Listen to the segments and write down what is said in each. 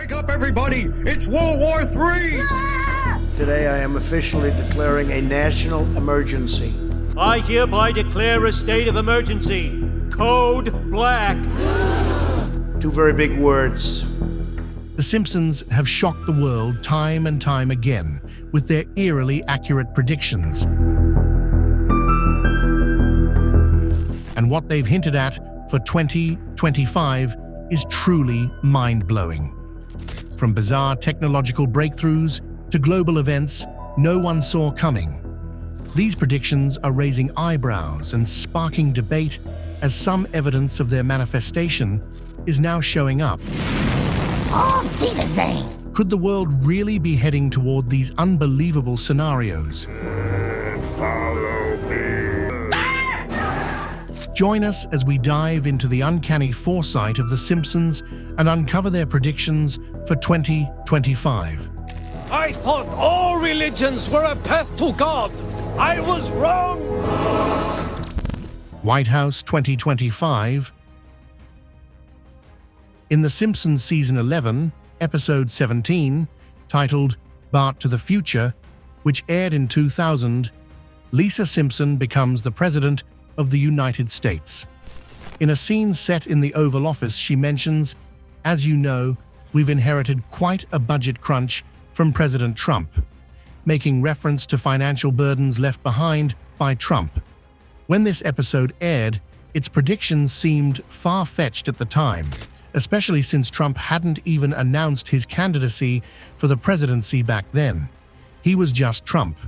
Wake up, everybody! It's World War III! Today I am officially declaring a national emergency. I hereby declare a state of emergency. Code Black. Two very big words. The Simpsons have shocked the world time and time again with their eerily accurate predictions. And what they've hinted at for 2025 is truly mind-blowing. From bizarre technological breakthroughs to global events no one saw coming. These predictions are raising eyebrows and sparking debate as some evidence of their manifestation is now showing up. Auf Wiedersehen. Could the world really be heading toward these unbelievable scenarios? Follow me. Join us as we dive into the uncanny foresight of The Simpsons and uncover their predictions for 2025. I thought all religions were a path to God. I was wrong. White House 2025. In The Simpsons Season 11, Episode 17, titled Bart to the Future, which aired in 2000, Lisa Simpson becomes the President of the United States. In a scene set in the Oval Office, she mentions, "As you know, we've inherited quite a budget crunch from President Trump," making reference to financial burdens left behind by Trump. When this episode aired, its predictions seemed far-fetched at the time, especially since Trump hadn't even announced his candidacy for the presidency back then. He was just Trump,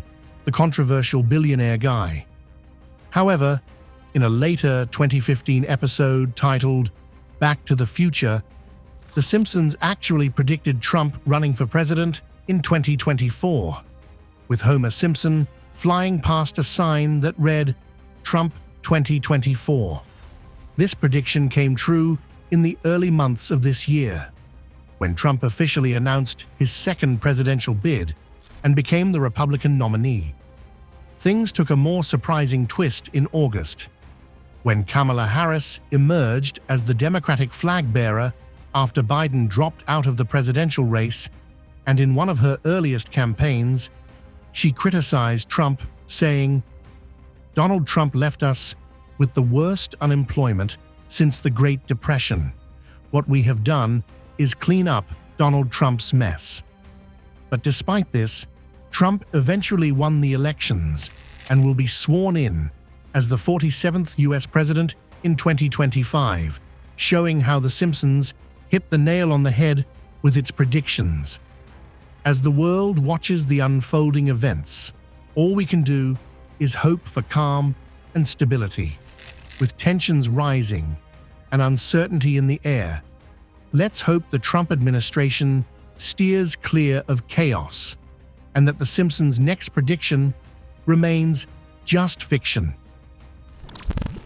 the controversial billionaire guy. However, in a later 2015 episode titled Back to the Future, The Simpsons actually predicted Trump running for president in 2024, with Homer Simpson flying past a sign that read, "Trump 2024. This prediction came true in the early months of this year, when Trump officially announced his second presidential bid and became the Republican nominee. Things took a more surprising twist in August, when Kamala Harris emerged as the Democratic flag bearer after Biden dropped out of the presidential race, and in one of her earliest campaigns, she criticized Trump, saying, "Donald Trump left us with the worst unemployment since the Great Depression. What we have done is clean up Donald Trump's mess." But despite this, Trump eventually won the elections and will be sworn in as the 47th US president in 2025, showing how The Simpsons hit the nail on the head with its predictions. As the world watches the unfolding events, all we can do is hope for calm and stability. With tensions rising and uncertainty in the air, let's hope the Trump administration steers clear of chaos and that The Simpsons' next prediction remains just fiction.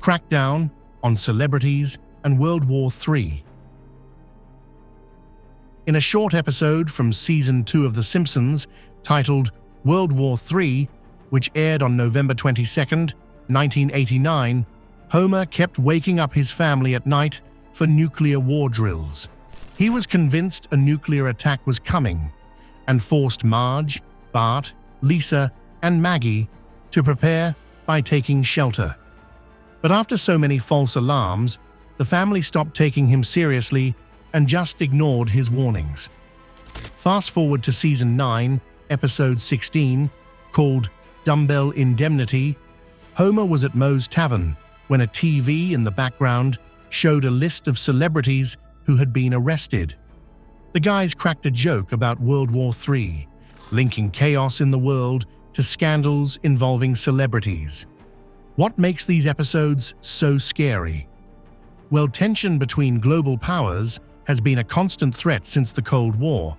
Crackdown on celebrities and World War III. In a short episode from Season 2 of The Simpsons, titled World War III, which aired on November 22, 1989, Homer kept waking up his family at night for nuclear war drills. He was convinced a nuclear attack was coming and forced Marge, Bart, Lisa, and Maggie to prepare by taking shelter. But after so many false alarms, the family stopped taking him seriously and just ignored his warnings. Fast forward to Season 9, Episode 16, called Dumbbell Indemnity. Homer was at Moe's Tavern when a TV in the background showed a list of celebrities who had been arrested. The guys cracked a joke about World War III, linking chaos in the world to scandals involving celebrities. What makes these episodes so scary? Well, tension between global powers has been a constant threat since the Cold War,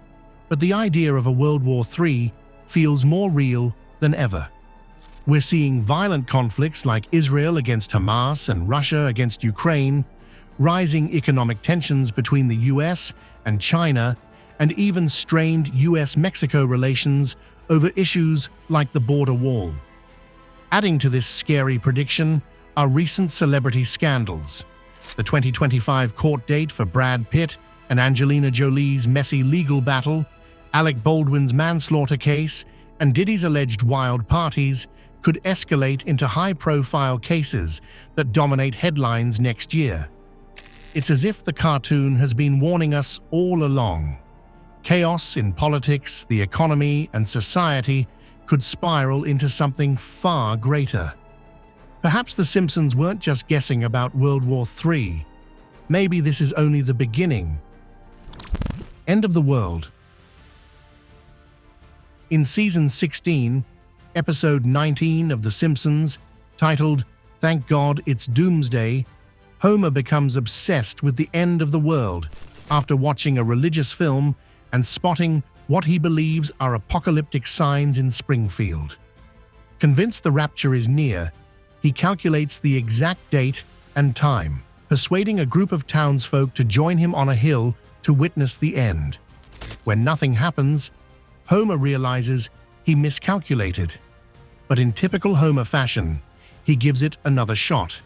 but the idea of a World War III feels more real than ever. We're seeing violent conflicts like Israel against Hamas and Russia against Ukraine, rising economic tensions between the US and China, and even strained US-Mexico relations over issues like the border wall. Adding to this scary prediction are recent celebrity scandals. The 2025 court date for Brad Pitt and Angelina Jolie's messy legal battle, Alec Baldwin's manslaughter case, and Diddy's alleged wild parties could escalate into high-profile cases that dominate headlines next year. It's as if the cartoon has been warning us all along. Chaos in politics, the economy, and society could spiral into something far greater. Perhaps The Simpsons weren't just guessing about World War III. Maybe this is only the beginning. End of the world. In Season 16, Episode 19 of The Simpsons, titled "Thank God It's Doomsday," Homer becomes obsessed with the end of the world after watching a religious film and spotting what he believes are apocalyptic signs in Springfield. Convinced the rapture is near, he calculates the exact date and time, persuading a group of townsfolk to join him on a hill to witness the end. When nothing happens, Homer realizes he miscalculated. But in typical Homer fashion, he gives it another shot.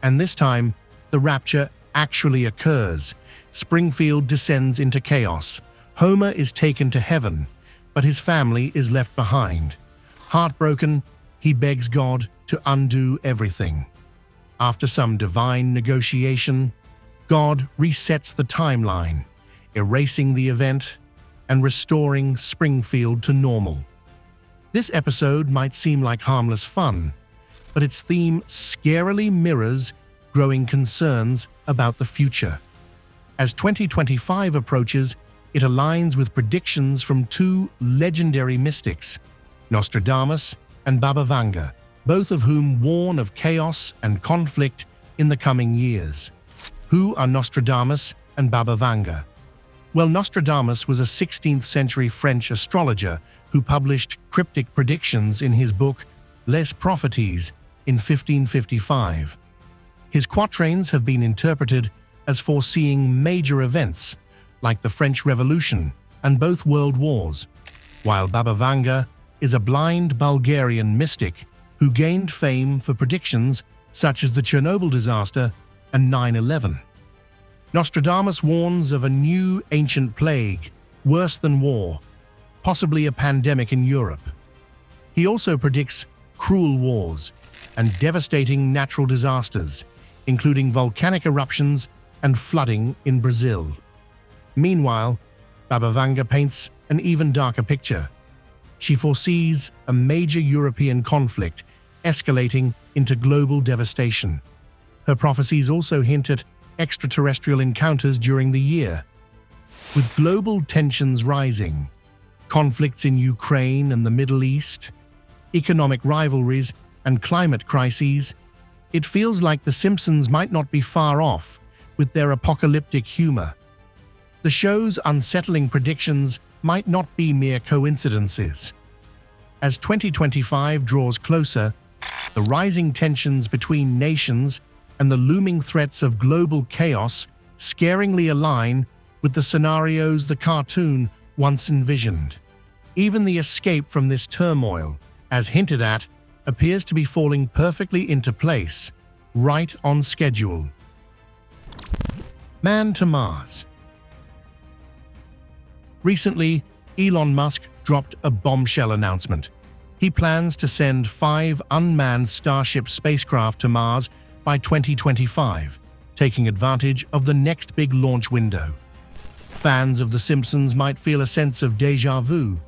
And this time, the rapture actually occurs. Springfield descends into chaos. Homer is taken to heaven, but his family is left behind. Heartbroken, he begs God to undo everything. After some divine negotiation, God resets the timeline, erasing the event and restoring Springfield to normal. This episode might seem like harmless fun, but its theme scarily mirrors growing concerns about the future. As 2025 approaches, it aligns with predictions from two legendary mystics, Nostradamus and Baba Vanga, both of whom warn of chaos and conflict in the coming years. Who are Nostradamus and Baba Vanga? Well, Nostradamus was a 16th century French astrologer who published cryptic predictions in his book Les Prophéties in 1555. His quatrains have been interpreted as foreseeing major events like the French Revolution and both World Wars, while Baba Vanga is a blind Bulgarian mystic who gained fame for predictions such as the Chernobyl disaster and 9/11. Nostradamus warns of a new ancient plague, worse than war, possibly a pandemic in Europe. He also predicts cruel wars and devastating natural disasters, including volcanic eruptions and flooding in Brazil. Meanwhile, Baba Vanga paints an even darker picture. She foresees a major European conflict escalating into global devastation. Her prophecies also hint at extraterrestrial encounters during the year. With global tensions rising, conflicts in Ukraine and the Middle East, economic rivalries, and climate crises, it feels like The Simpsons might not be far off with their apocalyptic humor. The show's unsettling predictions might not be mere coincidences. As 2025 draws closer, the rising tensions between nations and the looming threats of global chaos scaringly align with the scenarios the cartoon once envisioned. Even the escape from this turmoil, as hinted at, appears to be falling perfectly into place, right on schedule. Man to Mars. Recently, Elon Musk dropped a bombshell announcement. He plans to send 5 unmanned Starship spacecraft to Mars by 2025, taking advantage of the next big launch window. Fans of The Simpsons might feel a sense of déjà vu.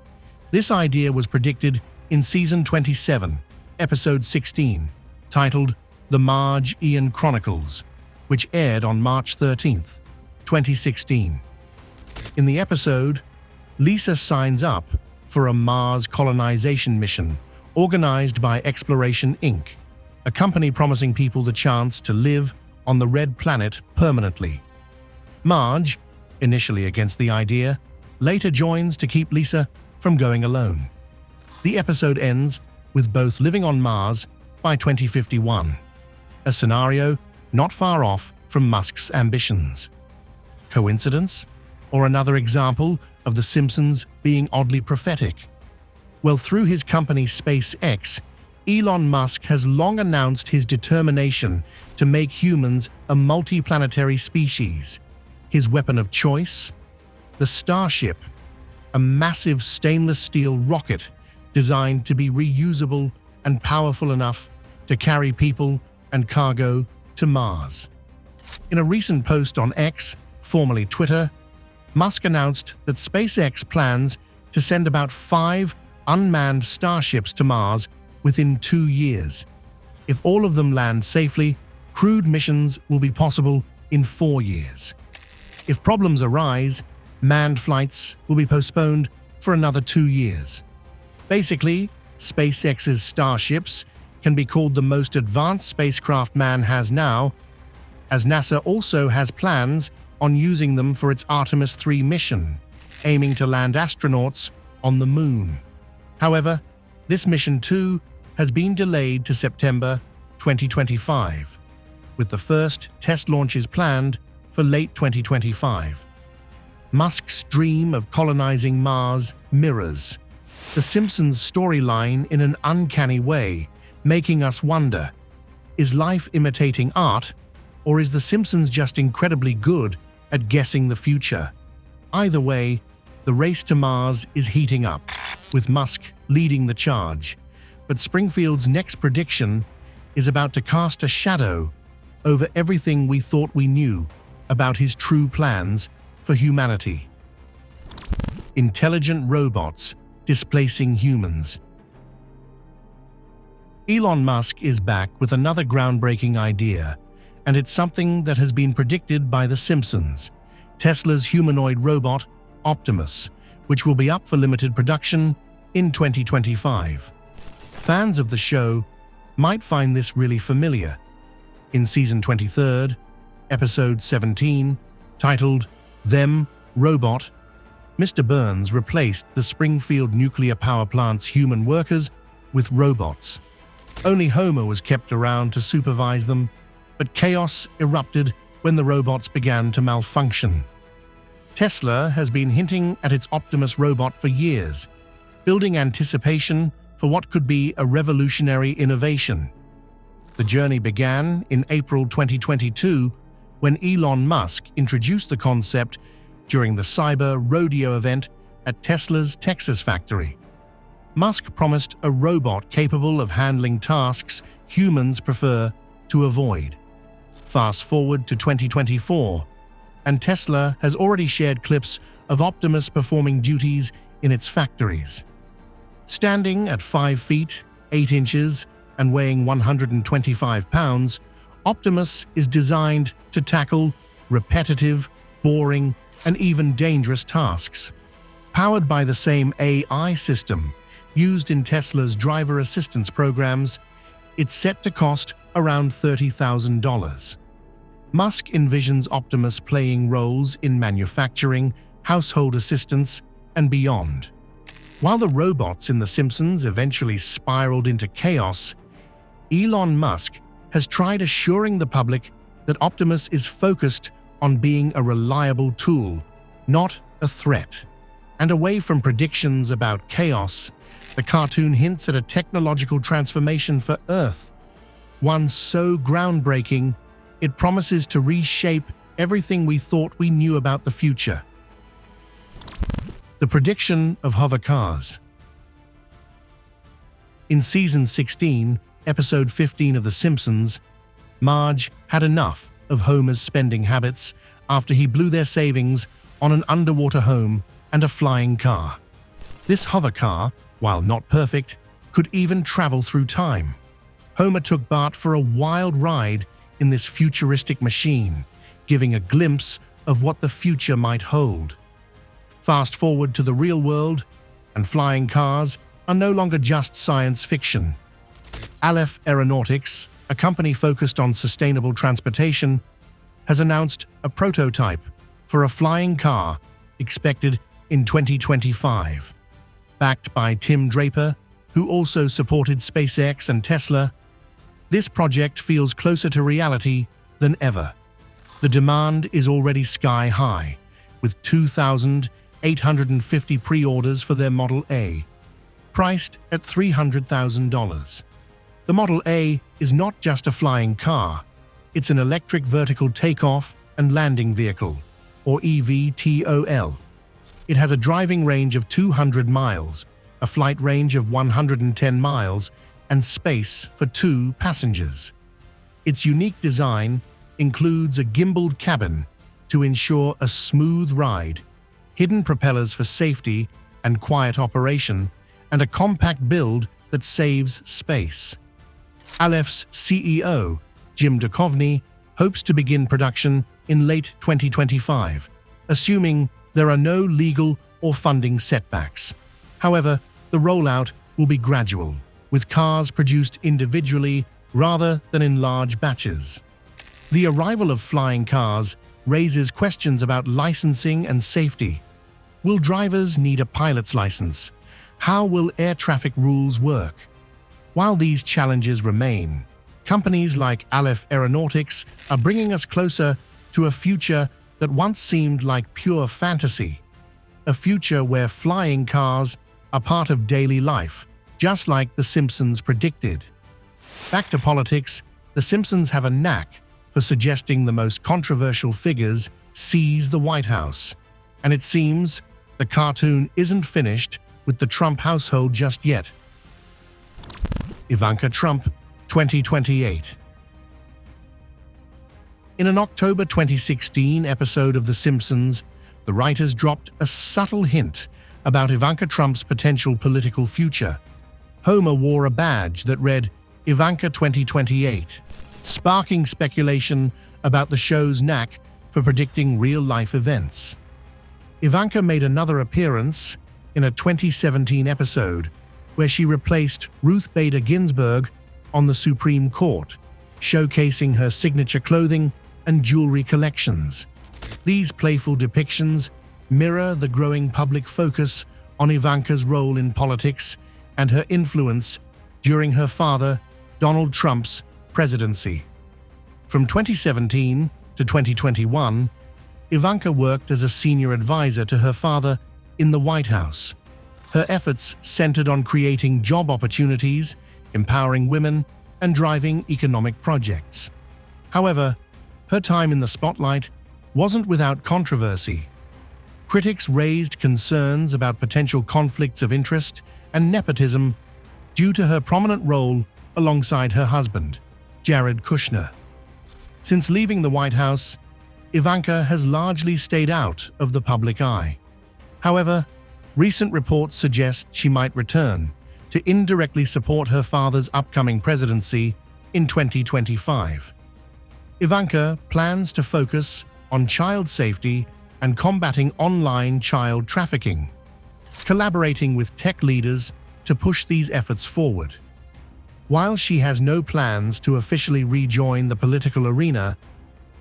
This idea was predicted in Season 27, Episode 16, titled The Marge-Ian Chronicles, which aired on March 13, 2016. In the episode, Lisa signs up for a Mars colonization mission organized by Exploration Inc., a company promising people the chance to live on the Red Planet permanently. Marge, initially against the idea, later joins to keep Lisa from going alone. The episode ends with both living on Mars by 2051, a scenario not far off from Musk's ambitions. Coincidence? Or another example of The Simpsons being oddly prophetic? Well, through his company SpaceX, Elon Musk has long announced his determination to make humans a multiplanetary species. his weapon of choice? The Starship, a massive stainless steel rocket designed to be reusable and powerful enough to carry people and cargo to Mars. In a recent post on X, formerly Twitter, Musk announced that SpaceX plans to send about 5 unmanned starships to Mars within 2 years. If all of them land safely, crewed missions will be possible in 4 years. If problems arise, manned flights will be postponed for another 2 years. Basically, SpaceX's starships can be called the most advanced spacecraft man has now, as NASA also has plans on using them for its Artemis 3 mission, aiming to land astronauts on the Moon. However, this mission too has been delayed to September 2025, with the first test launches planned for late 2025. Musk's dream of colonizing Mars mirrors the Simpsons storyline in an uncanny way, making us wonder, is life imitating art, or is The Simpsons just incredibly good at guessing the future? Either way, the race to Mars is heating up, with Musk leading the charge. But Springfield's next prediction is about to cast a shadow over everything we thought we knew about his true plans for humanity. Intelligent robots displacing humans. Elon Musk is back with another groundbreaking idea, and it's something that has been predicted by The Simpsons: Tesla's humanoid robot, Optimus, which will be up for limited production in 2025. Fans of the show might find this really familiar. In Season 23, Episode 17, titled Them Robot, Mr. Burns replaced the Springfield nuclear power plant's human workers with robots. Only Homer was kept around to supervise them, but chaos erupted when the robots began to malfunction. Tesla has been hinting at its Optimus robot for years, building anticipation for what could be a revolutionary innovation. The journey began in April 2022 when Elon Musk introduced the concept during the Cyber Rodeo event at Tesla's Texas factory. Musk promised a robot capable of handling tasks humans prefer to avoid. Fast forward to 2024, and Tesla has already shared clips of Optimus performing duties in its factories. Standing at 5 feet, 8 inches, and weighing 125 pounds, Optimus is designed to tackle repetitive, boring, and even dangerous tasks. Powered by the same AI system used in Tesla's driver assistance programs, it's set to cost around $30,000. Musk envisions Optimus playing roles in manufacturing, household assistance, and beyond. While the robots in The Simpsons eventually spiraled into chaos, Elon Musk has tried assuring the public that Optimus is focused on being a reliable tool, not a threat. And away from predictions about chaos, the cartoon hints at a technological transformation for Earth, one so groundbreaking it promises to reshape everything we thought we knew about the future. The prediction of hover cars. In Season 16, Episode 15 of The Simpsons, Marge had enough of Homer's spending habits after he blew their savings on an underwater home and a flying car. This hover car, while not perfect, could even travel through time. Homer took Bart for a wild ride in this futuristic machine, giving a glimpse of what the future might hold. Fast forward to the real world, and flying cars are no longer just science fiction. Aleph Aeronautics, a company focused on sustainable transportation, has announced a prototype for a flying car expected in 2025. Backed by Tim Draper, who also supported SpaceX and Tesla, this project feels closer to reality than ever. The demand is already sky high, with 2,850 pre-orders for their Model A, priced at $300,000. The Model A is not just a flying car, it's an electric vertical takeoff and landing vehicle, or eVTOL. It has a driving range of 200 miles, a flight range of 110 miles, and space for 2 passengers. Its unique design includes a gimbaled cabin to ensure a smooth ride, hidden propellers for safety and quiet operation, and a compact build that saves space. Aleph's CEO, Jim Duchovny, hopes to begin production in late 2025, assuming there are no legal or funding setbacks. However, the rollout will be gradual, with cars produced individually rather than in large batches. The arrival of flying cars raises questions about licensing and safety. Will drivers need a pilot's license? How will air traffic rules work? While these challenges remain, companies like Aleph Aeronautics are bringing us closer to a future that once seemed like pure fantasy. A future where flying cars are part of daily life, just like The Simpsons predicted. Back to politics, The Simpsons have a knack for suggesting the most controversial figures seize the White House. And it seems the cartoon isn't finished with the Trump household just yet. Ivanka Trump, 2028. In an October 2016 episode of The Simpsons, the writers dropped a subtle hint about Ivanka Trump's potential political future. Homer wore a badge that read Ivanka 2028, sparking speculation about the show's knack for predicting real-life events. Ivanka made another appearance in a 2017 episode where she replaced Ruth Bader Ginsburg on the Supreme Court, showcasing her signature clothing and jewelry collections. These playful depictions mirror the growing public focus on Ivanka's role in politics and her influence during her father, Donald Trump's, presidency. From 2017 to 2021, Ivanka worked as a senior advisor to her father in the White House. Her efforts centered on creating job opportunities, empowering women, and driving economic projects. However, her time in the spotlight wasn't without controversy. Critics raised concerns about potential conflicts of interest and nepotism due to her prominent role alongside her husband, Jared Kushner. Since leaving the White House, Ivanka has largely stayed out of the public eye. However, recent reports suggest she might return to indirectly support her father's upcoming presidency in 2025. Ivanka plans to focus on child safety and combating online child trafficking, collaborating with tech leaders to push these efforts forward. While she has no plans to officially rejoin the political arena,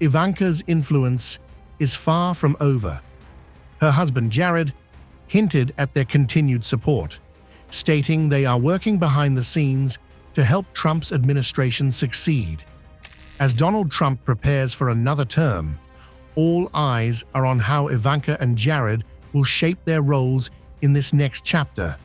Ivanka's influence is far from over. Her husband Jared hinted at their continued support, stating they are working behind the scenes to help Trump's administration succeed. As Donald Trump prepares for another term, all eyes are on how Ivanka and Jared will shape their roles in this next chapter.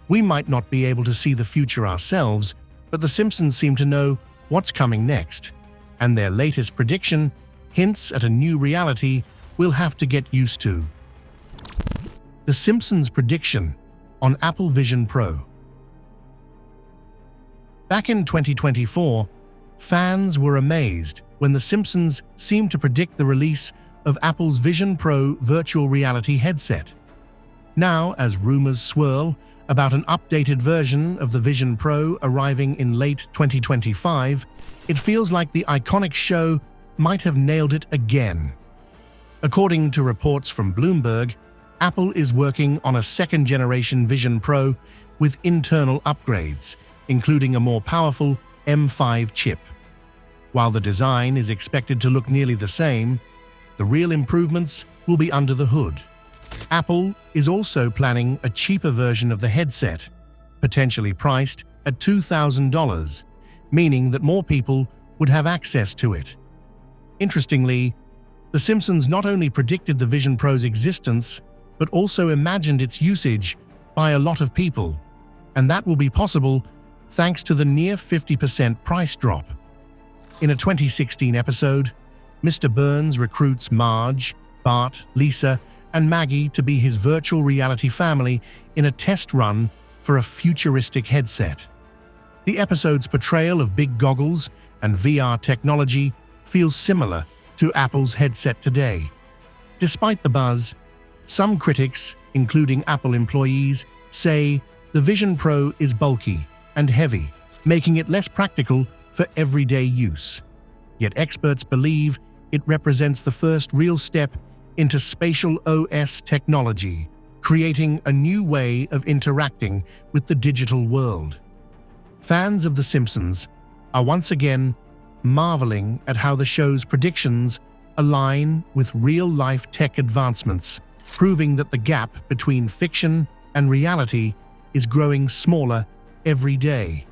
We might not be able to see the future ourselves, but The Simpsons seem to know what's coming next, and their latest prediction hints at a new reality we'll have to get used to. The Simpsons prediction on Apple Vision Pro. Back in 2024, fans were amazed when The Simpsons seemed to predict the release of Apple's Vision Pro virtual reality headset. Now, as rumors swirl about an updated version of the Vision Pro arriving in late 2025, it feels like the iconic show might have nailed it again. According to reports from Bloomberg, Apple is working on a second-generation Vision Pro with internal upgrades, including a more powerful M5 chip. While the design is expected to look nearly the same, the real improvements will be under the hood. Apple is also planning a cheaper version of the headset, potentially priced at $2,000, meaning that more people would have access to it. Interestingly, The Simpsons not only predicted the Vision Pro's existence, but also imagined its usage by a lot of people, and that will be possible thanks to the near 50% price drop. In a 2016 episode, Mr. Burns recruits Marge, Bart, Lisa, and Maggie to be his virtual reality family in a test run for a futuristic headset. The episode's portrayal of big goggles and VR technology feels similar to Apple's headset today. Despite the buzz, some critics, including Apple employees, say the Vision Pro is bulky and heavy, making it less practical for everyday use. Yet experts believe it represents the first real step into spatial OS technology, creating a new way of interacting with the digital world. Fans of The Simpsons are once again marveling at how the show's predictions align with real-life tech advancements, proving that the gap between fiction and reality is growing smaller every day.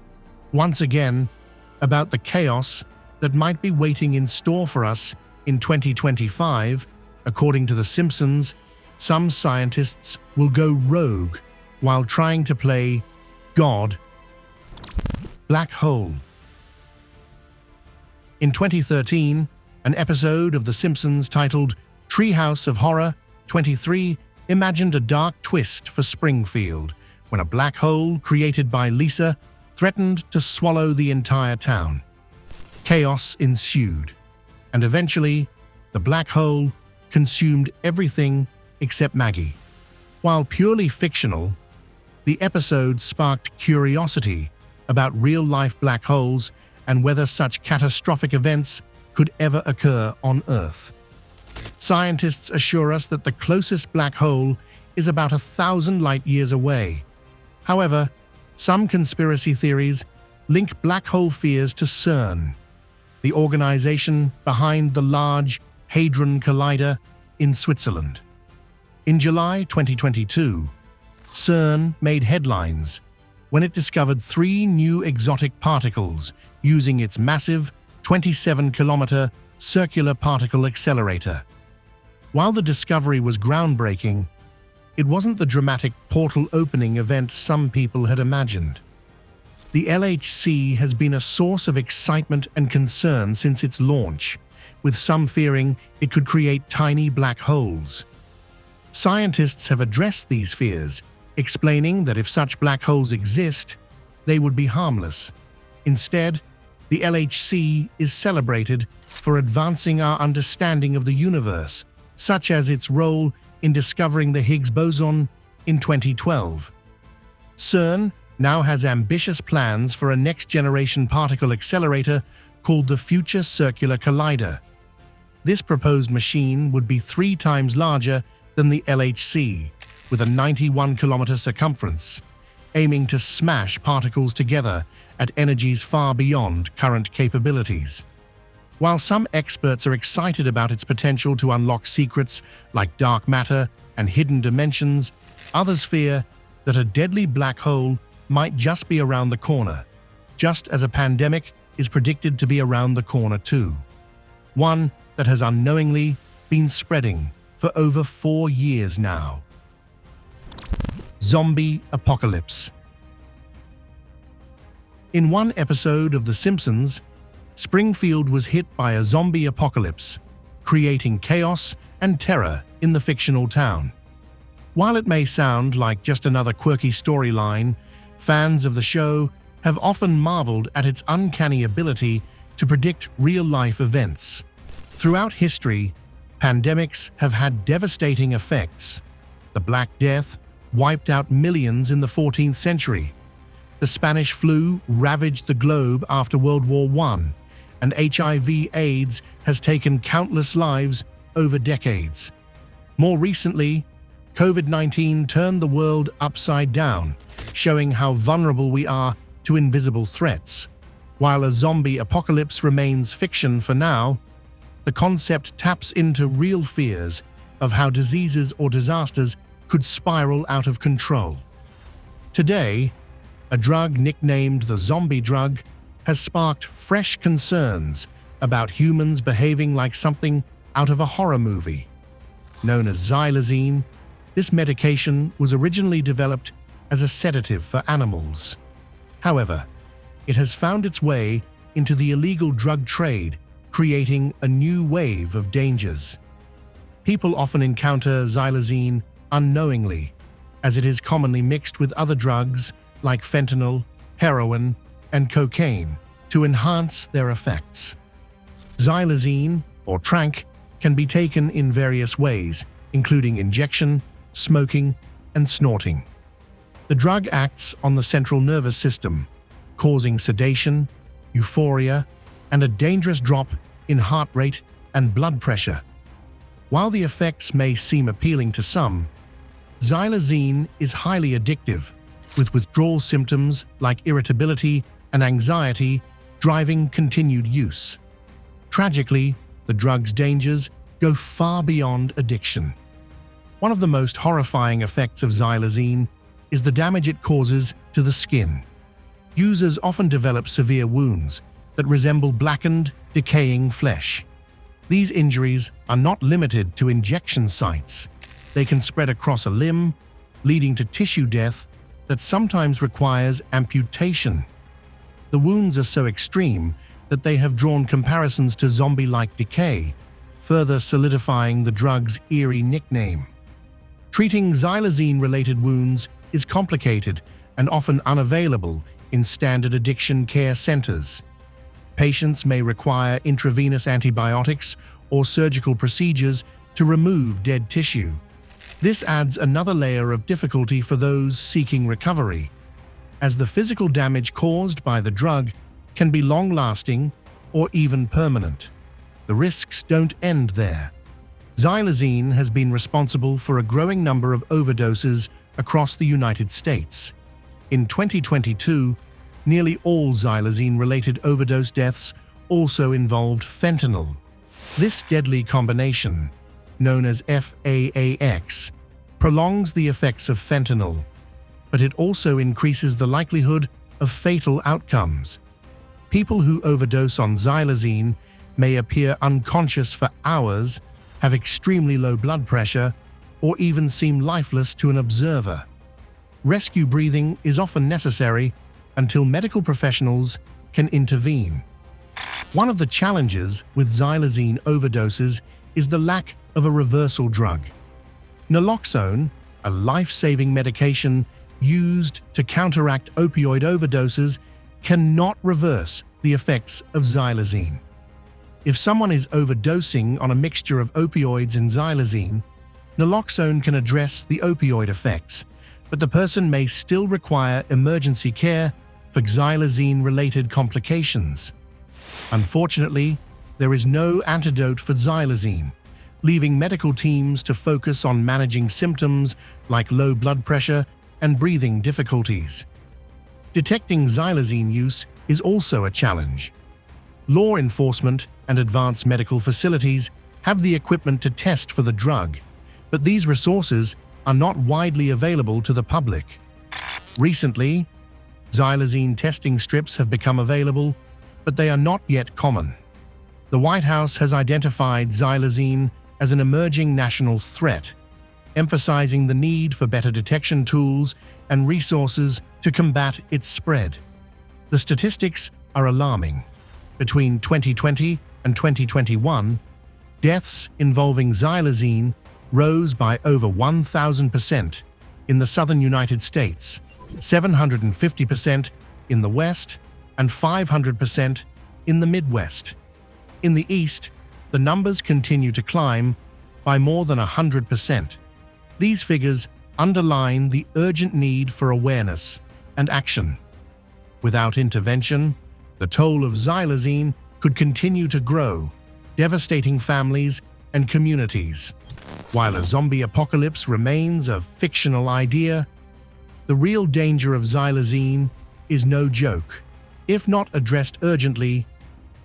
Once again, about the chaos that might be waiting in store for us in 2025, according to The Simpsons, some scientists will go rogue while trying to play God. Black hole. In 2013, an episode of The Simpsons titled Treehouse of Horror 23 imagined a dark twist for Springfield when a black hole created by Lisa threatened to swallow the entire town. Chaos ensued, and eventually, the black hole consumed everything except Maggie. While purely fictional, the episode sparked curiosity about real-life black holes and whether such catastrophic events could ever occur on Earth. Scientists assure us that the closest black hole is about 1,000 light-years away. However, some conspiracy theories link black hole fears to CERN, the organization behind the Large Hadron Collider in Switzerland. In July 2022, CERN made headlines when it discovered 3 new exotic particles using its massive 27-kilometer circular particle accelerator. While the discovery was groundbreaking, it wasn't the dramatic portal-opening event some people had imagined. The LHC has been a source of excitement and concern since its launch, with some fearing it could create tiny black holes. Scientists have addressed these fears, explaining that if such black holes exist, they would be harmless. Instead, the LHC is celebrated for advancing our understanding of the universe, such as its role in discovering the Higgs boson in 2012. CERN now has ambitious plans for a next-generation particle accelerator called the Future Circular Collider. This proposed machine would be 3 times larger than the LHC, with a 91-kilometer circumference, aiming to smash particles together at energies far beyond current capabilities. While some experts are excited about its potential to unlock secrets like dark matter and hidden dimensions, others fear that a deadly black hole might just be around the corner, just as a pandemic is predicted to be around the corner too. One that has unknowingly been spreading for over 4 years now. Zombie apocalypse. In one episode of The Simpsons, Springfield was hit by a zombie apocalypse, creating chaos and terror in the fictional town. While it may sound like just another quirky storyline, fans of the show have often marveled at its uncanny ability to predict real-life events. Throughout history, pandemics have had devastating effects. The Black Death wiped out millions in the 14th century. The Spanish flu ravaged the globe after World War I, and HIV/AIDS has taken countless lives over decades. More recently, COVID-19 turned the world upside down, showing how vulnerable we are to invisible threats. While a zombie apocalypse remains fiction for now, the concept taps into real fears of how diseases or disasters could spiral out of control. Today, a drug nicknamed the zombie drug has sparked fresh concerns about humans behaving like something out of a horror movie. Known as xylazine, this medication was originally developed as a sedative for animals. However, it has found its way into the illegal drug trade, creating a new wave of dangers. People often encounter xylazine unknowingly, as it is commonly mixed with other drugs like fentanyl, heroin, and cocaine to enhance their effects. Xylazine, or tranq, can be taken in various ways, including injection, smoking, and snorting. The drug acts on the central nervous system, causing sedation, euphoria, and a dangerous drop in heart rate and blood pressure. While the effects may seem appealing to some, xylazine is highly addictive, with withdrawal symptoms like irritability and anxiety driving continued use. Tragically, the drug's dangers go far beyond addiction. One of the most horrifying effects of xylazine is the damage it causes to the skin. Users often develop severe wounds that resemble blackened, decaying flesh. These injuries are not limited to injection sites. They can spread across a limb, leading to tissue death that sometimes requires amputation. The wounds are so extreme that they have drawn comparisons to zombie-like decay, further solidifying the drug's eerie nickname. Treating xylazine-related wounds is complicated and often unavailable in standard addiction care centers. Patients may require intravenous antibiotics or surgical procedures to remove dead tissue. This adds another layer of difficulty for those seeking recovery, as the physical damage caused by the drug can be long-lasting or even permanent. The risks don't end there. Xylazine has been responsible for a growing number of overdoses across the United States. In 2022, nearly all xylazine-related overdose deaths also involved fentanyl. This deadly combination, known as FAAX, prolongs the effects of fentanyl, but it also increases the likelihood of fatal outcomes. People who overdose on xylazine may appear unconscious for hours, have extremely low blood pressure, or even seem lifeless to an observer. Rescue breathing is often necessary until medical professionals can intervene. One of the challenges with xylazine overdoses is the lack of a reversal drug. Naloxone, a life-saving medication used to counteract opioid overdoses, cannot reverse the effects of xylazine. If someone is overdosing on a mixture of opioids and xylazine, naloxone can address the opioid effects, but the person may still require emergency care for xylazine-related complications. Unfortunately, there is no antidote for xylazine, leaving medical teams to focus on managing symptoms like low blood pressure and breathing difficulties. Detecting xylazine use is also a challenge. Law enforcement and advanced medical facilities have the equipment to test for the drug, but these resources are not widely available to the public. Recently, xylazine testing strips have become available, but they are not yet common. The White House has identified xylazine as an emerging national threat, emphasizing the need for better detection tools and resources to combat its spread. The statistics are alarming. Between 2020 and 2021, deaths involving xylazine rose by over 1,000% in the southern United States, 750% in the West, and 500% in the Midwest. In the East, the numbers continue to climb by more than 100%. These figures underline the urgent need for awareness and action. Without intervention, the toll of xylazine could continue to grow, devastating families and communities. While a zombie apocalypse remains a fictional idea, the real danger of xylazine is no joke. If not addressed urgently,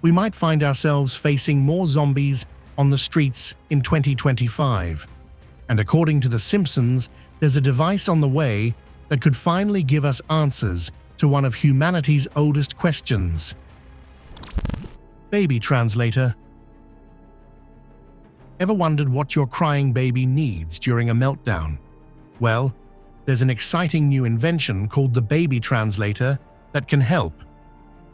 we might find ourselves facing more zombies on the streets in 2025. And according to The Simpsons, there's a device on the way that could finally give us answers to one of humanity's oldest questions. Baby Translator. Ever wondered what your crying baby needs during a meltdown? Well, there's an exciting new invention called the Baby Translator that can help.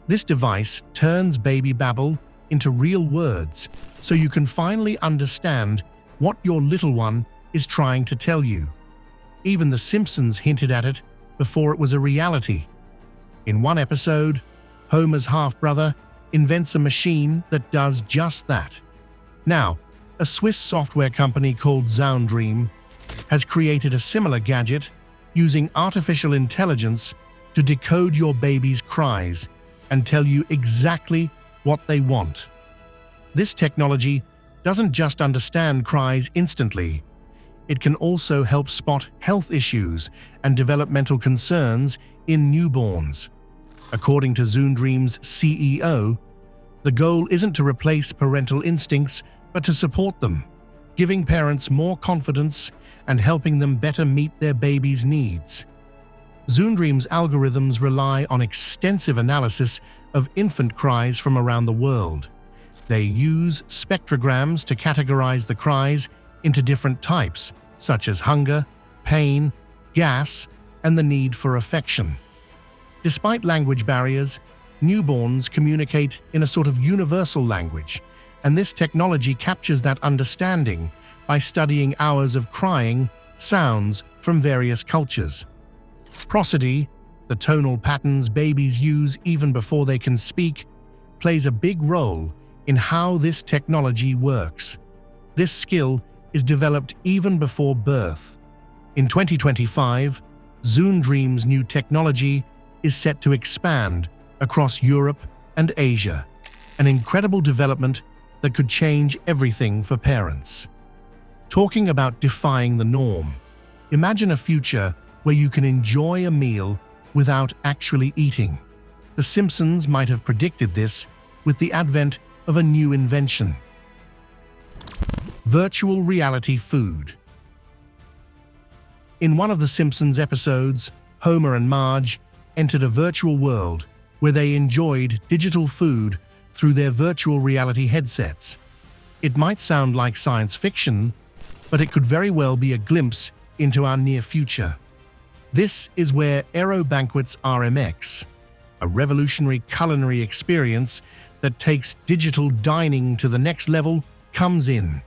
This device turns baby babble into real words, so you can finally understand what your little one is trying to tell you. Even The Simpsons hinted at it before it was a reality. In one episode, Homer's half-brother invents a machine that does just that. Now, a Swiss software company called Zoundream has created a similar gadget using artificial intelligence to decode your baby's cries and tell you exactly what they want. This technology doesn't just understand cries instantly, it can also help spot health issues and developmental concerns in newborns. According to Zoundream's CEO, the goal isn't to replace parental instincts, but to support them, giving parents more confidence and helping them better meet their baby's needs. Zoundream's algorithms rely on extensive analysis of infant cries from around the world. They use spectrograms to categorize the cries into different types, such as hunger, pain, gas, and the need for affection. Despite language barriers, newborns communicate in a sort of universal language, and this technology captures that understanding by studying hours of crying sounds from various cultures. Prosody, the tonal patterns babies use even before they can speak, plays a big role in how this technology works. This skill is developed even before birth. In 2025, Zoundream's new technology is set to expand across Europe and Asia, an incredible development that could change everything for parents. Talking about defying the norm, imagine a future where you can enjoy a meal without actually eating. The Simpsons might have predicted this with the advent of a new invention: virtual reality food. In one of The Simpsons episodes, Homer and Marge entered a virtual world where they enjoyed digital food through their virtual reality headsets. It might sound like science fiction, but it could very well be a glimpse into our near future. This is where Aero Banquets RMX, a revolutionary culinary experience that takes digital dining to the next level, comes in.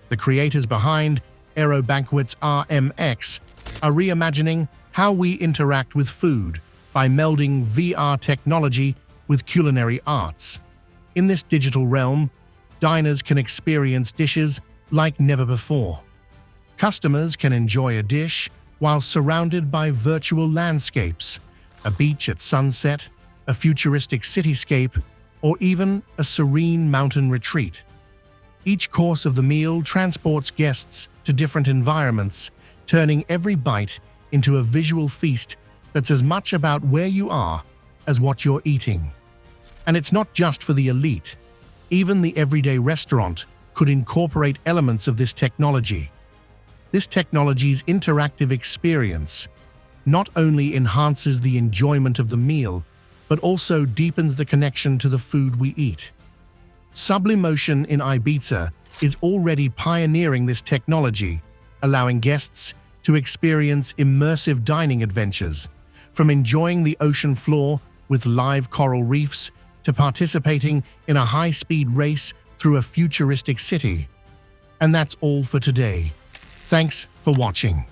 The creators behind Aero Banquets RMX are reimagining how we interact with food by melding VR technology with culinary arts. In this digital realm, diners can experience dishes like never before. Customers can enjoy a dish while surrounded by virtual landscapes, a beach at sunset, a futuristic cityscape, or even a serene mountain retreat. Each course of the meal transports guests to different environments, turning every bite into a visual feast that's as much about where you are as what you're eating. And it's not just for the elite. Even the everyday restaurant could incorporate elements of this technology. This technology's interactive experience not only enhances the enjoyment of the meal, but also deepens the connection to the food we eat. Sublimotion in Ibiza is already pioneering this technology, allowing guests to experience immersive dining adventures, from enjoying the ocean floor with live coral reefs to participating in a high-speed race through a futuristic city. And that's all for today. Thanks for watching.